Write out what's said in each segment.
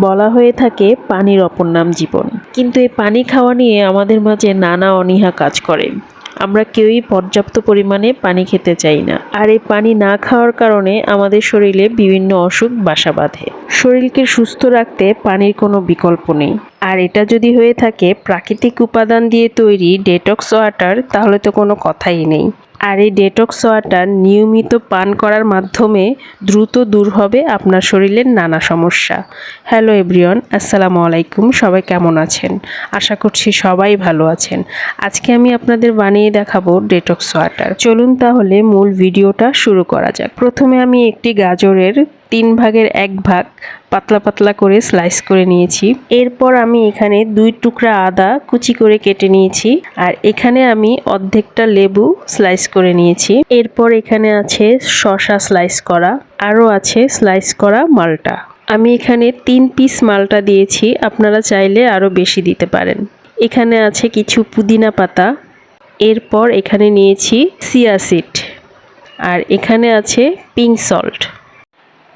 বলা হয়ে থাকে পানির অপর নাম জীবন, কিন্তু এই পানি খাওয়া নিয়ে আমাদের মাঝে নানা অনীহা কাজ করে। আমরা কেউই পর্যাপ্ত পরিমাণে পানি খেতে চাই না, আর এই পানি না খাওয়ার কারণে আমাদের শরীরে বিভিন্ন অসুখ বাসা বাঁধে। শরীরকে সুস্থ রাখতে পানির কোনো বিকল্প নেই, আর এটা যদি হয়ে থাকে প্রাকৃতিক উপাদান দিয়ে তৈরি ডেটক্স ওয়াটার, তাহলে তো কোনো কথাই নেই। আর এই ডেটক্স ওয়াটার নিয়মিত পান করার মাধ্যমে দ্রুত দূর হবে আপনার শরীরের নানা সমস্যা। হ্যালো এভরিওয়ান, আসসালামু আলাইকুম। সবাই কেমন আছেন? আশা করছি সবাই ভালো আছেন। আজকে আমি আপনাদের বানিয়ে দেখাবো ডেটক্স ওয়াটার। চলুন তাহলে মূল ভিডিওটা শুরু করা যাক। প্রথমে আমি একটি গাজরের 3 ভাগের 1 ভাগ পাতলা পাতলা করে স্লাইস করে নিয়েছি। এরপর আমি এখানে 2 টুকরা আদা কুচি করে কেটে নিয়েছি, আর এখানে আমি অর্ধেকটা লেবু স্লাইস করে নিয়েছি। এরপর এখানে আছে শসা স্লাইস করা, আরও আছে স্লাইস করা মালটা। আমি এখানে 3 পিস মালটা দিয়েছি, আপনারা চাইলে আরও বেশি দিতে পারেন। এখানে আছে কিছু পুদিনা পাতা, এরপর এখানে নিয়েছি চিয়া সিড, আর এখানে আছে পিঙ্ক সল্ট।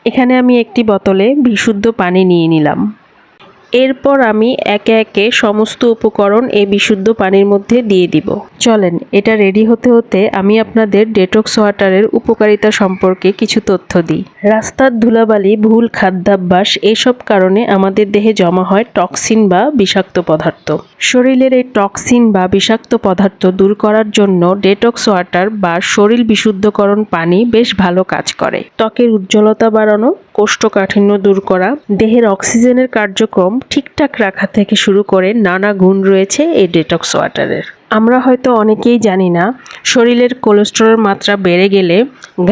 এখানে আমি একটি বোতলে বিশুদ্ধ পানি নিয়ে নিলাম। এরপর আমি একে একে সমস্ত উপকরণ এই বিশুদ্ধ পানির মধ্যে দিয়ে দিব। চলেন, এটা রেডি হতে হতে আমি আপনাদের ডেটক্স ওয়াটারের উপকারিতা সম্পর্কে কিছু তথ্য দিই। রাস্তার ধুলাবালি, ভুল খাদ্যাভ্যাস, এসব কারণে আমাদের দেহে জমা হয় টক্সিন বা বিষাক্ত পদার্থ। শরীরের এই টক্সিন বা বিষাক্ত পদার্থ দূর করার জন্য ডেটক্স ওয়াটার বা শরীর বিশুদ্ধকরণ পানি বেশ ভালো কাজ করে। ত্বকের উজ্জ্বলতা বাড়ানো, কোষ্ঠকাঠিন্য দূর করা, দেহের অক্সিজেনের কার্যক্রম ঠিকঠাক রাখা থেকে শুরু করে নানা গুণ রয়েছে এই ডেটক্স ওয়াটারের। আমরা হয়তো অনেকেই জানি না, শরীরের কোলেস্টেরলের মাত্রা বেড়ে গেলে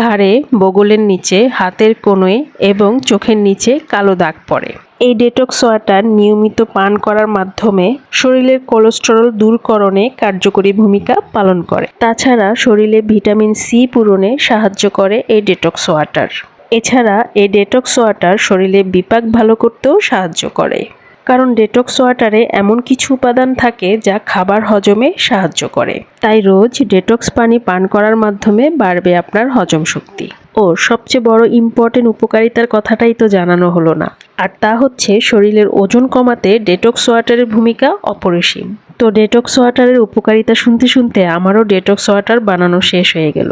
ঘাড়ে, বগলের নিচে, হাতের কোণে এবং চোখের নিচে কালো দাগ পড়ে। এই ডেটক্স ওয়াটার নিয়মিত পান করার মাধ্যমে শরীরের কোলেস্টেরল দূরকরণে কার্যকরী ভূমিকা পালন করে। তাছাড়া শরীরে ভিটামিন সি পূরণে সাহায্য করে এই ডেটক্স ওয়াটার। এছাড়া এই ডেটক্স ওয়াটার শরীরে বিপাক ভালো করতেও সাহায্য করে, কারণ ডেটক্স ওয়াটারে এমন কিছু উপাদান থাকে যা খাবার হজমে সাহায্য করে। তাই রোজ ডেটক্স পানি পান করার মাধ্যমে বাড়বে আপনার হজম শক্তি। ও সবচেয়ে বড় ইম্পর্টেন্ট উপকারিতার কথাটাই তো জানানো হলো না, আর তা হচ্ছে শরীরের ওজন কমাতে ডেটক্স ওয়াটারের ভূমিকা অপরিসীম। তো ডেটক্স ওয়াটারের উপকারিতা শুনতে শুনতে আমারও ডেটক্স ওয়াটার বানানো শেষ হয়ে গেল।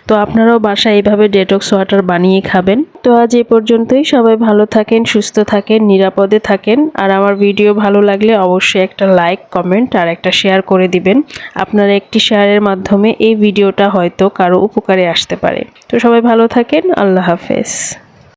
তো আপনারাও বাসায় এইভাবে ডেটক্স ওয়াটার বানিয়ে খাবেন। তো আজ এ পর্যন্তই। সবাই ভালো থাকেন, সুস্থ থাকেন, নিরাপদে থাকেন। আর আমার ভিডিও ভালো লাগলে অবশ্যই একটা লাইক, কমেন্ট আর একটা শেয়ার করে দিবেন। আপনার একটি শেয়ারের মাধ্যমে এই ভিডিওটা হয়তো কারো উপকারে আসতে পারে। তো সবাই ভালো থাকেন। আল্লাহ হাফেজ।